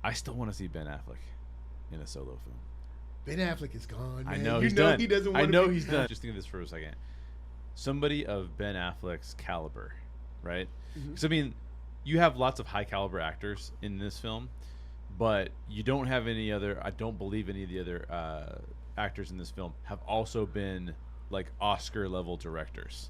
I still want to see Ben Affleck in a solo film. Ben Affleck is gone, man. I know he's done. He doesn't want to he's done. Just think of this for a second. Somebody of Ben Affleck's caliber, right? Because, I mean, you have lots of high caliber actors in this film, but you don't have any other, I don't believe any of the other actors in this film have also been like Oscar level directors.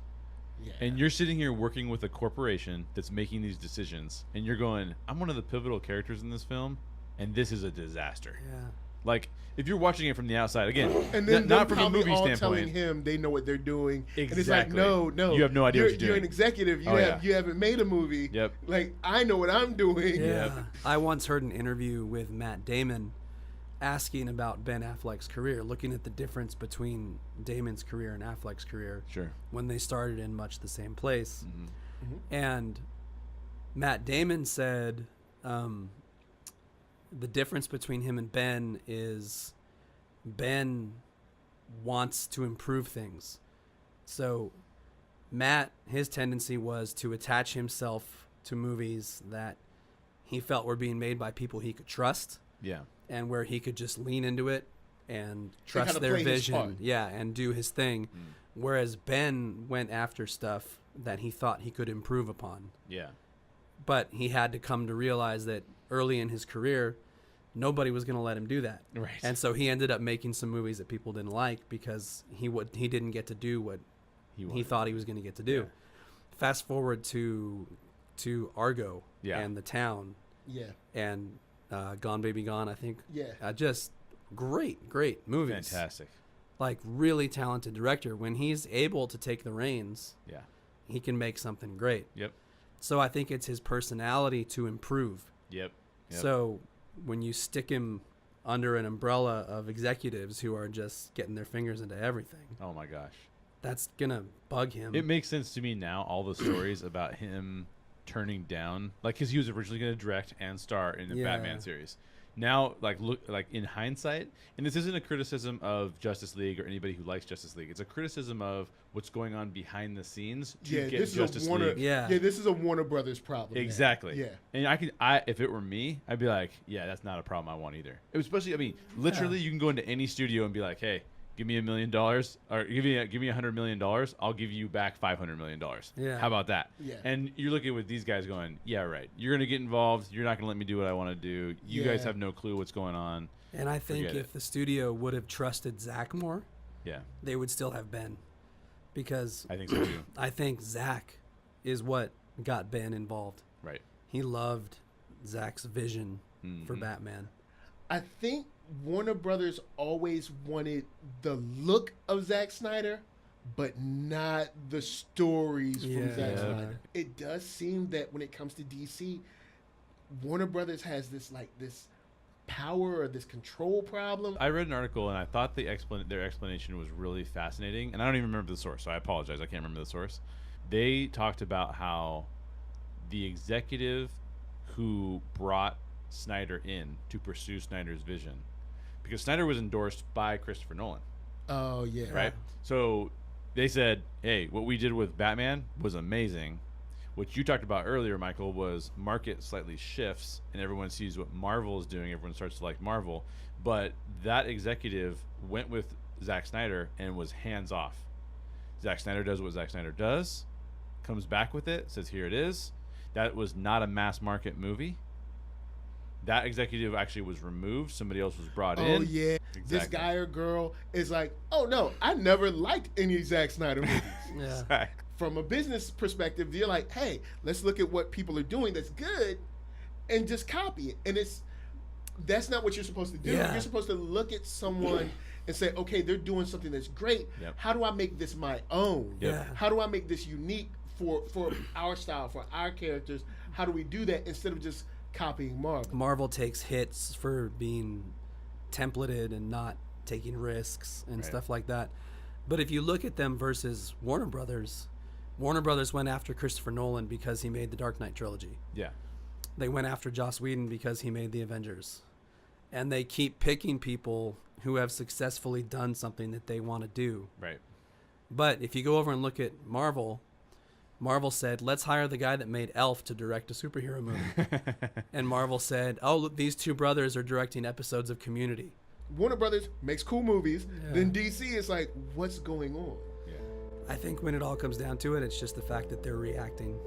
Yeah. And you're sitting here working with a corporation that's making these decisions, and you're going, I'm one of the pivotal characters in this film, and this is a disaster. Yeah. Like, if you're watching it from the outside, again, and then not from a movie all standpoint, telling him they know what they're doing. Exactly. And it's like, no, you have no idea what you're doing. You're an executive. You haven't made a movie. Yep. Like, I know what I'm doing. Yeah. Yep. I once heard an interview with Matt Damon asking about Ben Affleck's career, looking at the difference between Damon's career and Affleck's career. Sure. When they started in much the same place. Mm-hmm. And Matt Damon said the difference between him and Ben is Ben wants to improve things. So Matt, his tendency was to attach himself to movies that he felt were being made by people he could trust. Yeah. And where he could just lean into it and trust their vision. Yeah, and do his thing. Whereas Ben went after stuff that he thought he could improve upon. Yeah. But he had to come to realize that early in his career, nobody was going to let him do that. Right. And so he ended up making some movies that people didn't like because he didn't get to do what he thought he was going to get to do. Yeah. Fast forward to Argo and The Town. Yeah. And Gone Baby Gone, I think. Yeah. Just great movies. Fantastic. Like, really talented director. When he's able to take the reins, he can make something great. Yep. So I think it's his personality to improve. Yep. So when you stick him under an umbrella of executives who are just getting their fingers into everything. Oh my gosh. That's going to bug him. It makes sense to me now, all the stories about him turning down, like, because he was originally going to direct and star in the Batman series. Now, look in hindsight, and this isn't a criticism of Justice League or anybody who likes Justice League. It's a criticism of what's going on behind the scenes to get Justice League. This is a Warner Brothers problem. Exactly. Man. Yeah. And if it were me, I'd be like, yeah, that's not a problem I want either. Especially, I mean, literally, you can go into any studio and be like, hey, give me $1 million, or give me $100 million. I'll give you back $500 million. Yeah. How about that? Yeah. And you're looking with these guys going, yeah, right. You're gonna get involved. You're not gonna let me do what I want to do. You guys have no clue what's going on. And I think if the studio would have trusted Zach more, they would still have Ben, because I think so too. I think Zach is what got Ben involved. Right. He loved Zach's vision for Batman. I think Warner Brothers always wanted the look of Zack Snyder, but not the stories from Zack Snyder. It does seem that when it comes to DC, Warner Brothers has this power or this control problem. I read an article and I thought their explanation was really fascinating, and I don't even remember the source, so I apologize. I can't remember the source. They talked about how the executive who brought Snyder in to pursue Snyder's vision, because Snyder was endorsed by Christopher Nolan. Oh, yeah. Right? So they said, hey, what we did with Batman was amazing. What you talked about earlier, Michael, was market slightly shifts and everyone sees what Marvel is doing. Everyone starts to like Marvel. But that executive went with Zack Snyder and was hands off. Zack Snyder does what Zack Snyder does, comes back with it, says, here it is. That was not a mass market movie. That executive actually was removed. Somebody else was brought in. Oh, yeah. Exactly. This guy or girl is like, oh, no, I never liked any Zack Snyder movies. Exactly. From a business perspective, you're like, hey, let's look at what people are doing that's good and just copy it. And that's not what you're supposed to do. Yeah. You're supposed to look at someone and say, okay, they're doing something that's great. Yep. How do I make this my own? Yep. How do I make this unique for our style, for our characters? How do we do that instead of just copying Marvel? Marvel takes hits for being templated and not taking risks and stuff like that. But if you look at them versus Warner Brothers went after Christopher Nolan because he made the Dark Knight trilogy. Yeah. They went after Joss Whedon because he made the Avengers. And they keep picking people who have successfully done something that they want to do. Right. But if you go over and look at Marvel, Marvel said, let's hire the guy that made Elf to direct a superhero movie. And Marvel said, oh, look, these two brothers are directing episodes of Community. Warner Brothers makes cool movies. Then DC is like, what's going on? I think when it all comes down to it, it's just the fact that they're reacting